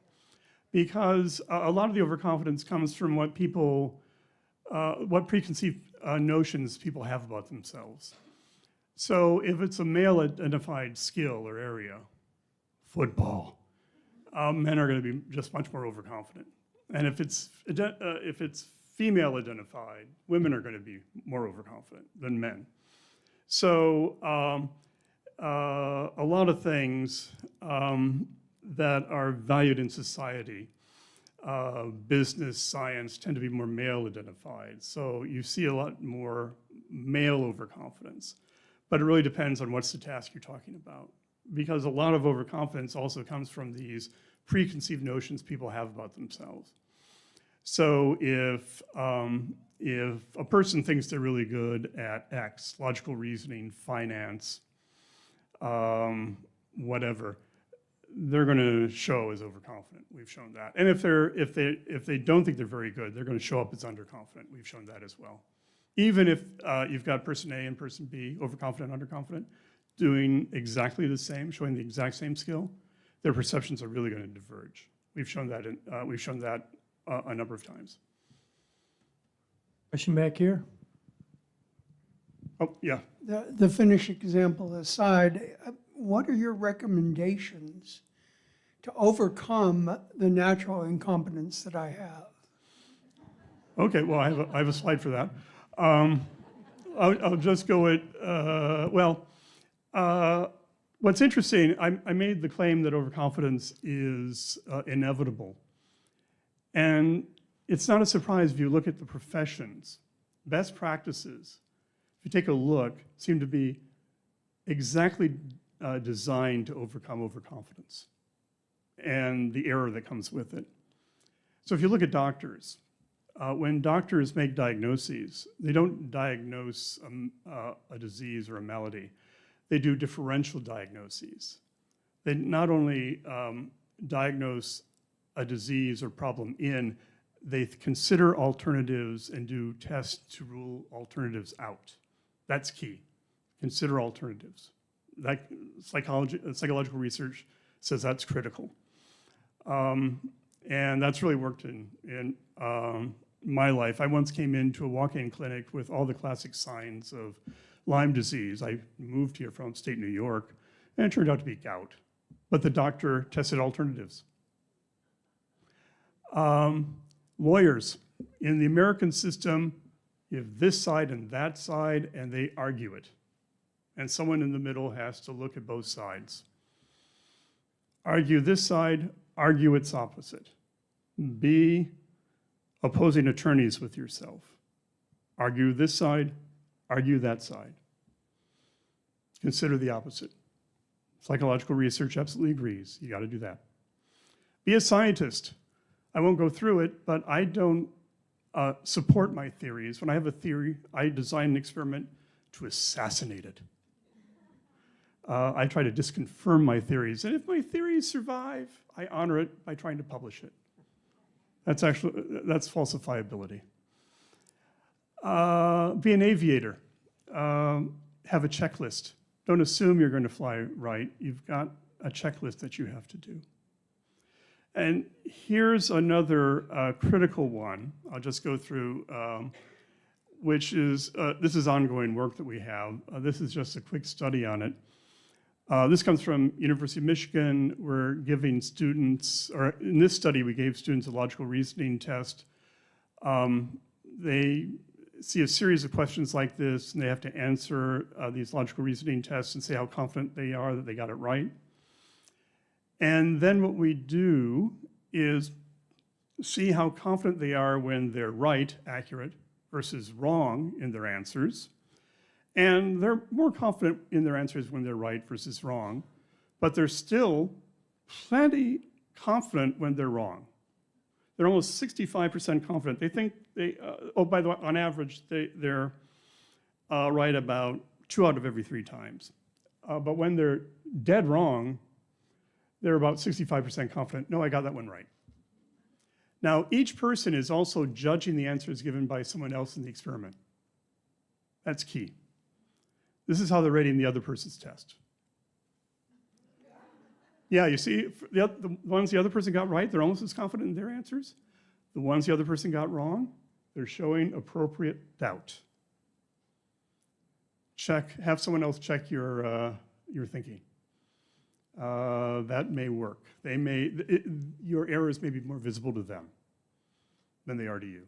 Speaker 2: Because a lot of the overconfidence comes from what preconceived notions people have about themselves. So if it's a male-identified skill or area, football, men are going to be just much more overconfident. And if it's female-identified, women are going to be more overconfident than men. So a lot of things that are valued in society, business, science, tend to be more male-identified. So you see a lot more male overconfidence. But it really depends on what's the task you're talking about. Because a lot of overconfidence also comes from these preconceived notions people have about themselves. So if a person thinks they're really good at X, logical reasoning, finance, whatever, they're going to show as overconfident. We've shown that. And if they don't think they're very good, they're going to show up as underconfident. We've shown that as well. Even if you've got person A and person B, overconfident, underconfident, doing exactly the same, showing the exact same skill, their perceptions are really going to diverge. We've shown that a number of times.
Speaker 3: Question back here.
Speaker 2: Oh, yeah.
Speaker 10: The Finnish example aside, what are your recommendations to overcome the natural incompetence that I have?
Speaker 2: Okay, well, I have a slide for that. I'll just go at, what's interesting, I made the claim that overconfidence is inevitable. And it's not a surprise if you look at the professions. Best practices, if you take a look, seem to be exactly designed to overcome overconfidence and the error that comes with it. So if you look at doctors, when doctors make diagnoses, they don't diagnose a disease or a malady. They do differential diagnoses. They not only diagnose a disease or problem they consider alternatives and do tests to rule alternatives out. That's key. Consider alternatives. That psychological research says that's critical. And that's really worked in my life. I once came into a walk-in clinic with all the classic signs of Lyme disease. I moved here from upstate New York, and it turned out to be gout. But the doctor tested alternatives. Lawyers, in the American system, you have this side and that side, and they argue it. And someone in the middle has to look at both sides. Argue this side, argue its opposite. Be opposing attorneys with yourself. Argue this side, argue that side. Consider the opposite. Psychological research absolutely agrees. You got to do that. Be a scientist. I won't go through it, but I don't support my theories. When I have a theory, I design an experiment to assassinate it. I try to disconfirm my theories. And if my theories survive, I honor it by trying to publish it. That's falsifiability. Be an aviator. have a checklist. Don't assume you're going to fly right. You've got a checklist that you have to do. And here's another critical one. I'll just go through, which is, this is ongoing work that we have. This is just a quick study on it. This comes from University of Michigan. We're giving students, or in this study, we gave students a logical reasoning test. They see a series of questions like this, and they have to answer these logical reasoning tests and say how confident they are that they got it right. And then what we do is see how confident they are when they're right, accurate, versus wrong in their answers. And they're more confident in their answers when they're right versus wrong, but they're still plenty confident when they're wrong. They're almost 65% confident. They think they, oh, by the way, on average, they're right about 2 out of every 3 times. But when they're dead wrong, they're about 65% confident. No, I got that one right. Now, each person is also judging the answers given by someone else in the experiment. That's key. This is how they're rating the other person's test. Yeah, you see, the ones the other person got right, they're almost as confident in their answers. The ones the other person got wrong, they're showing appropriate doubt. Have someone else check your thinking. That may work. Your errors may be more visible to them than they are to you.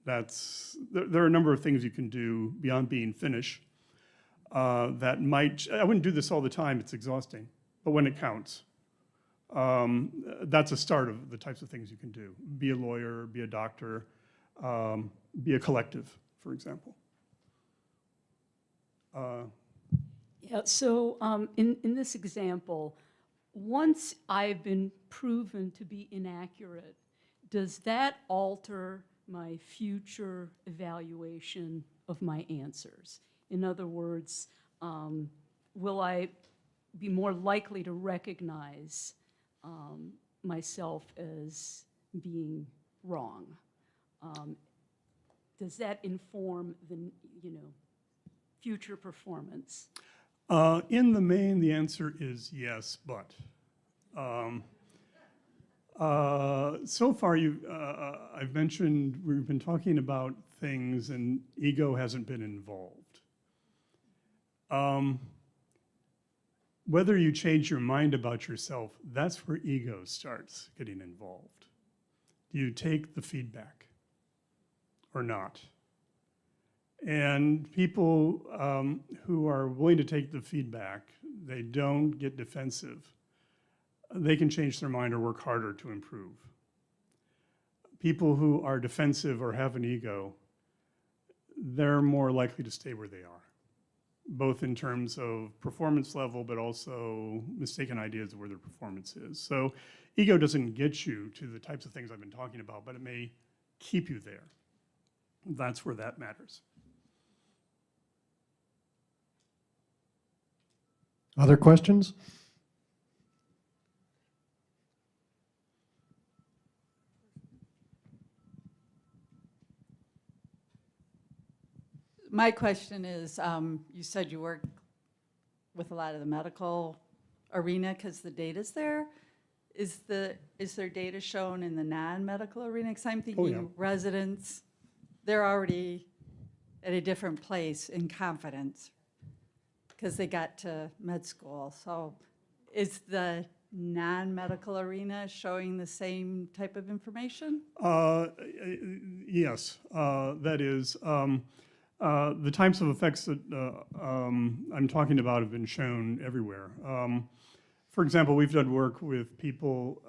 Speaker 2: There are a number of things you can do beyond being Finnish that might, I wouldn't do this all the time, it's exhausting, but when it counts, that's a start of the types of things you can do. Be a lawyer, be a doctor, be a collective, for example.
Speaker 11: Yeah, so in this example, once I've been proven to be inaccurate, does that alter my future evaluation of my answers? In other words, will I be more likely to recognize myself as being wrong? Does that inform the, future performance?
Speaker 2: In the main, the answer is yes, but. So far, I've mentioned, we've been talking about things and ego hasn't been involved. Whether you change your mind about yourself, that's where ego starts getting involved. Do you take the feedback or not? And people who are willing to take the feedback, they don't get defensive. They can change their mind or work harder to improve. People who are defensive or have an ego, they're more likely to stay where they are, both in terms of performance level, but also mistaken ideas of where their performance is. So ego doesn't get you to the types of things I've been talking about, but it may keep you there. That's where that matters.
Speaker 12: Other questions?
Speaker 4: My question is, you said you work with a lot of the medical arena because the data's there. Is there data shown in the non-medical arena? Because I'm thinking residents, they're already at a different place in confidence because they got to med school. So is the non-medical arena showing the same type of information?
Speaker 2: Yes, that is. The types of effects that I'm talking about have been shown everywhere. For example, we've done work with people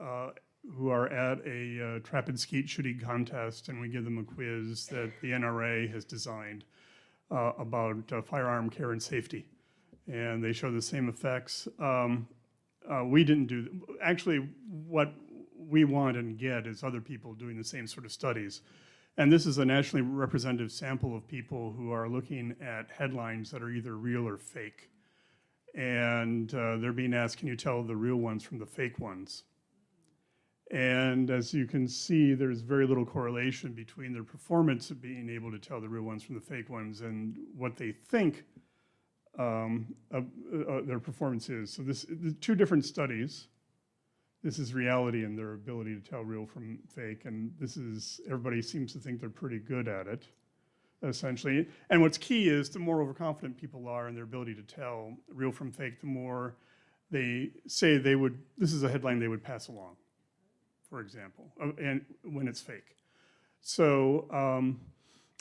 Speaker 2: who are at a trap and skeet shooting contest, and we give them a quiz that the NRA has designed about firearm care and safety. And they show the same effects. We didn't do, actually what we want and get is other people doing the same sort of studies. And this is a nationally representative sample of people who are looking at headlines that are either real or fake. And they're being asked, can you tell the real ones from the fake ones? And as you can see, there's very little correlation between their performance of being able to tell the real ones from the fake ones and what they think their performance is. So the two different studies. This is reality and their ability to tell real from fake, and this is, everybody seems to think they're pretty good at it, essentially. And what's key is the more overconfident people are in their ability to tell real from fake, the more they say they would, this is a headline they would pass along, for example, and when it's fake. So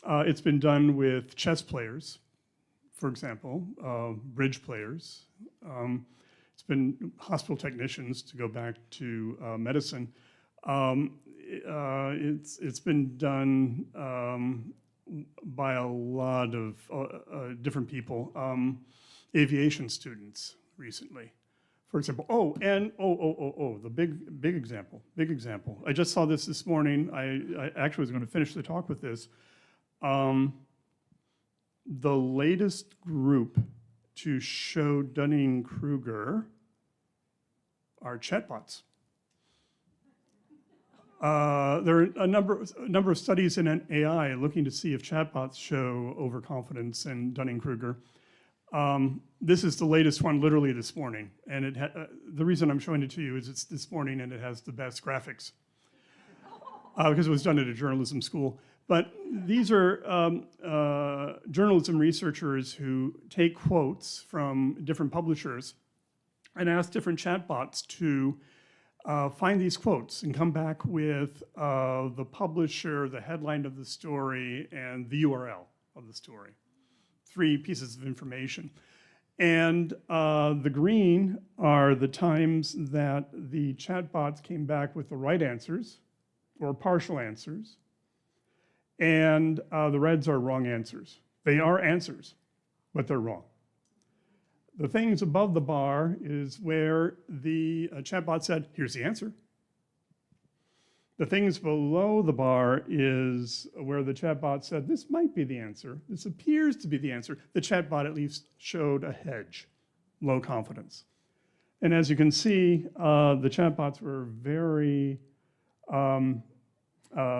Speaker 2: it's been done with chess players, for example, bridge players. It's been hospital technicians, to go back to medicine. It's been done by a lot of different people. Aviation students recently, for example. The big example. I just saw this morning. I actually was going to finish the talk with this. The latest group to show Dunning-Kruger are chatbots. There are a number of studies in AI looking to see if chatbots show overconfidence in Dunning-Kruger. This is the latest one, literally this morning, and the reason I'm showing it to you is it's this morning and it has the best graphics because it was done at a journalism school. But these are journalism researchers who take quotes from different publishers and ask different chatbots to find these quotes and come back with the publisher, the headline of the story, and the URL of the story. 3 pieces of information. And the green are the times that the chatbots came back with the right answers or partial answers. And the reds are wrong answers. They are answers, but they're wrong. The things above the bar is where the chatbot said, here's the answer. The things below the bar is where the chatbot said, this might be the answer. This appears to be the answer. The chatbot at least showed a hedge, low confidence. And as you can see, the chatbots were very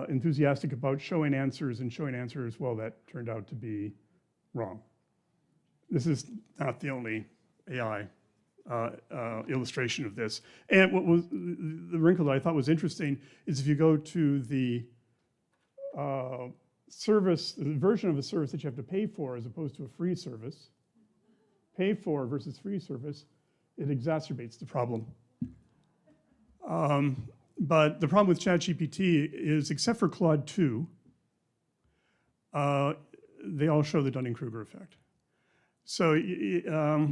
Speaker 2: enthusiastic about showing answers, well, that turned out to be wrong. This is not the only AI illustration of this. And what was the wrinkle that I thought was interesting is if you go to the service, the version of a service that you have to pay for as opposed to a free service, pay for versus free service, it exacerbates the problem. But the problem with ChatGPT is, except for Claude 2, they all show the Dunning-Kruger effect. So, yeah.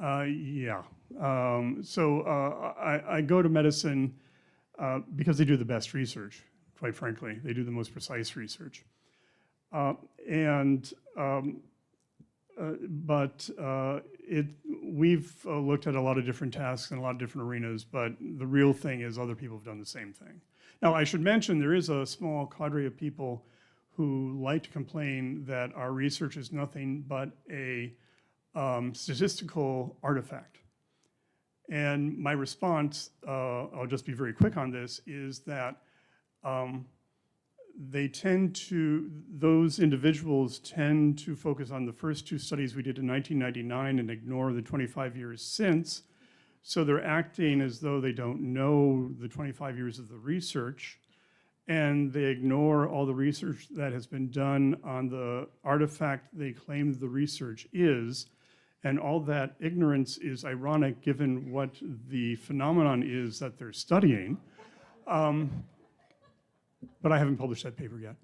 Speaker 2: I go to medicine because they do the best research, quite frankly. They do the most precise research. We've looked at a lot of different tasks in a lot of different arenas, but the real thing is other people have done the same thing. Now, I should mention there is a small cadre of people who like to complain that our research is nothing but a statistical artifact. And my response, I'll just be very quick on this, is that those individuals tend to focus on the first 2 studies we did in 1999 and ignore the 25 years since. So they're acting as though they don't know the 25 years of the research, and they ignore all the research that has been done on the artifact they claim the research is. And all that ignorance is ironic given what the phenomenon is that they're studying. But I haven't published that paper yet.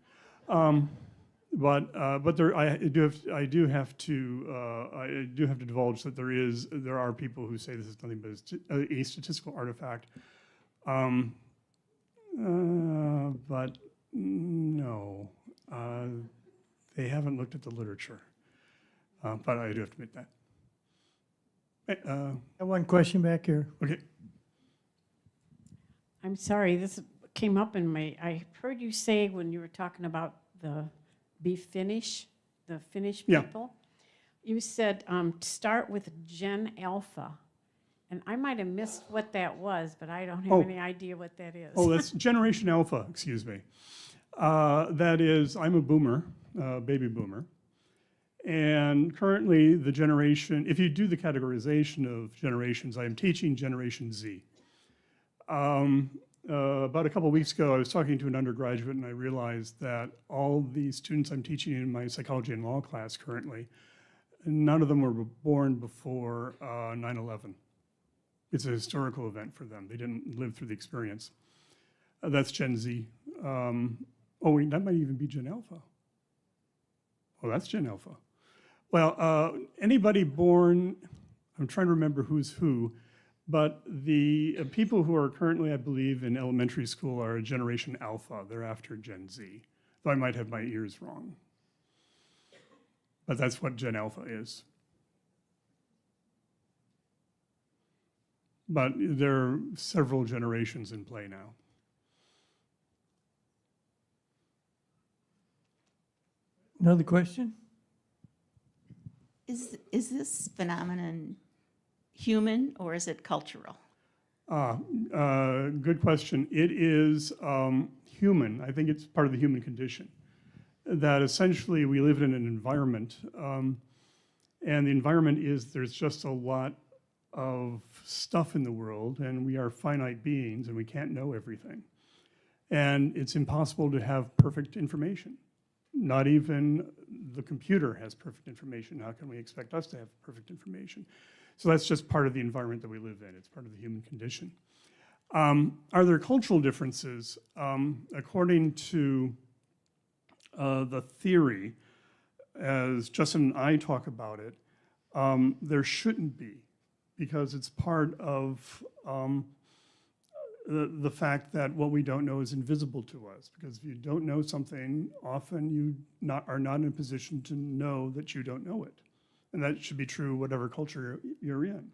Speaker 2: But I do have to divulge that there are people who say this is nothing but a statistical artifact. But no, they haven't looked at the literature. But I do have to admit that.
Speaker 3: I have one question back here.
Speaker 2: Okay.
Speaker 13: I'm sorry, this came up in I heard you say when you were talking about the Finnish
Speaker 2: Yeah.
Speaker 13: people, you said start with Gen Alpha And I might have missed what that was, but I don't have
Speaker 2: Oh.
Speaker 13: any idea what that is.
Speaker 2: Oh, that's Generation Alpha, excuse me. That is, I'm a boomer, baby boomer. And currently the generation, if you do the categorization of generations, I am teaching Generation Z. About a couple of weeks ago, I was talking to an undergraduate and I realized that all the students I'm teaching in my psychology and law class currently, none of them were born before 9/11. It's a historical event for them. They didn't live through the experience. That's Gen Z. Wait, that might even be Gen Alpha. Oh, that's Gen Alpha. Well, anybody born, I'm trying to remember who's who, but the people who are currently, I believe, in elementary school are Generation Alpha. They're after Gen Z, though I might have my ears wrong. But that's what Gen Alpha is. But there are several generations in play now.
Speaker 3: Another question?
Speaker 8: Is this phenomenon human or is it cultural?
Speaker 2: Good question. It is human. I think it's part of the human condition. That essentially we live in an environment, and the environment is there's just a lot of stuff in the world, and we are finite beings, and we can't know everything. And it's impossible to have perfect information. Not even the computer has perfect information. How can we expect us to have perfect information? So that's just part of the environment that we live in. It's part of the human condition. Are there cultural differences? According to the theory, as Justin and I talk about it, there shouldn't be, because it's part of the fact that what we don't know is invisible to us. Because if you don't know something, often you are not in a position to know that you don't know it. And that should be true whatever culture you're in.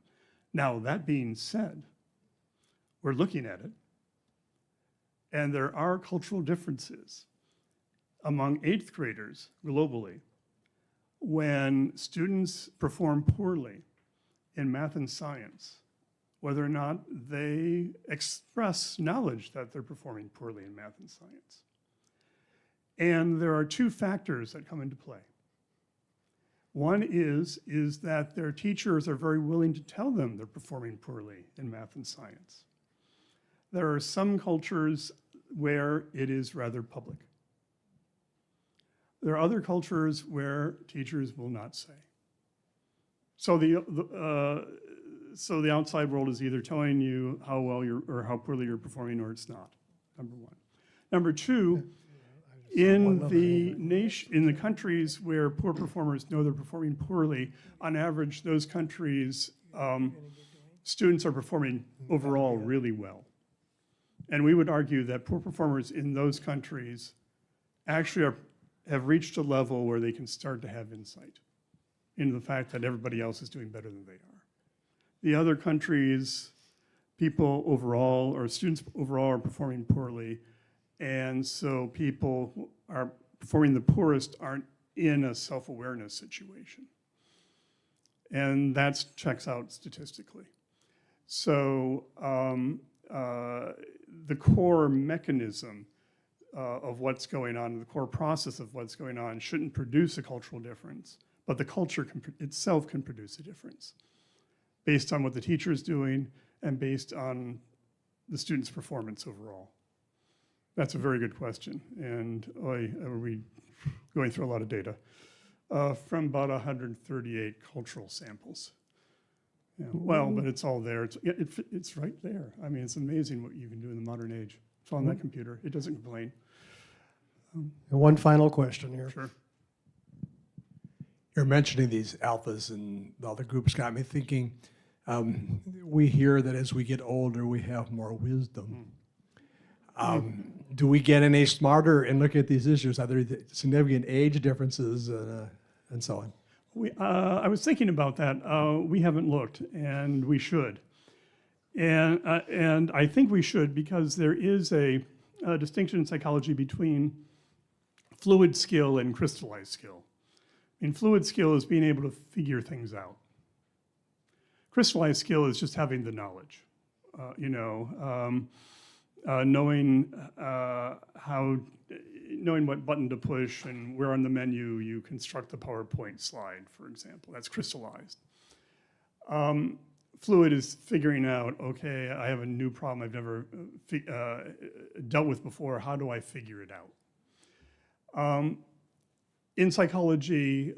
Speaker 2: Now, that being said, we're looking at it, and there are cultural differences among 8th graders globally. When students perform poorly in math and science, whether or not they express knowledge that they're performing poorly in math and science. And there are 2 factors that come into play. One is that their teachers are very willing to tell them they're performing poorly in math and science. There are some cultures where it is rather public. There are other cultures where teachers will not say. So the outside world is either telling you how well or how poorly you're performing, or it's not, number one. Number two, in the countries where poor performers know they're performing poorly, on average, those countries, students are performing overall really well. And we would argue that poor performers in those countries actually have reached a level where they can start to have insight into the fact that everybody else is doing better than they are. The other countries, people overall, or students overall, are performing poorly, and so people who are performing the poorest aren't in a self-awareness situation. And that checks out statistically. So the core mechanism of what's going on, the core process of what's going on shouldn't produce a cultural difference, but the culture itself can produce a difference based on what the teacher is doing and based on the student's performance overall. That's a very good question, and we're going through a lot of data from about 138 cultural samples. Yeah, well, but it's all there. It's right there. I mean, it's amazing what you can do in the modern age. It's on that computer. It doesn't complain.
Speaker 12: And one final question here.
Speaker 2: Sure.
Speaker 7: You're mentioning these alphas and the other groups got me thinking, we hear that as we get older, we have more wisdom. Do we get any smarter in looking at these issues? Are there significant age differences and so on?
Speaker 2: I was thinking about that. We haven't looked, and we should. And I think we should, because there is a distinction in psychology between fluid skill and crystallized skill. I mean, fluid skill is being able to figure things out. Crystallized skill is just having the knowledge, knowing knowing what button to push and where on the menu you construct the PowerPoint slide, for example. That's crystallized. Fluid is figuring out, okay, I have a new problem I've never dealt with before. How do I figure it out? In psychology,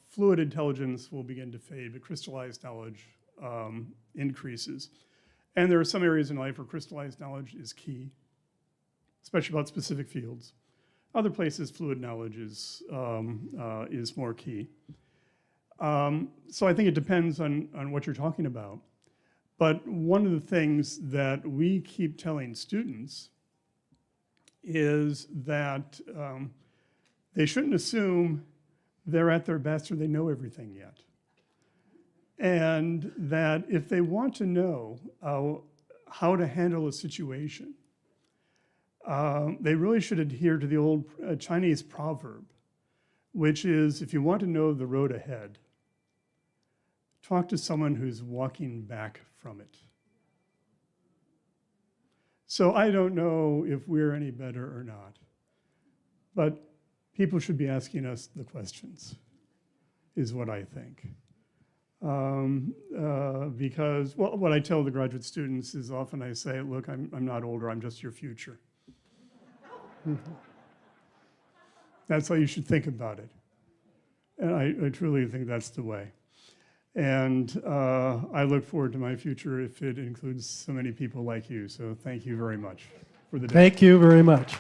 Speaker 2: fluid intelligence will begin to fade, but crystallized knowledge increases. And there are some areas in life where crystallized knowledge is key, especially about specific fields. Other places, fluid knowledge is more key. So I think it depends on what you're talking about. But one of the things that we keep telling students is that they shouldn't assume they're at their best or they know everything yet. And that if they want to know how to handle a situation, they really should adhere to the old Chinese proverb, which is, if you want to know the road ahead, talk to someone who's walking back from it. So I don't know if we're any better or not, but people should be asking us the questions, is what I think. Because, well, what I tell the graduate students is often I say, look, I'm not older, I'm just your future. That's how you should think about it. And I truly think that's the way. And I look forward to my future if it includes so many people like you. So thank you very much for the day.
Speaker 12: Thank you very much.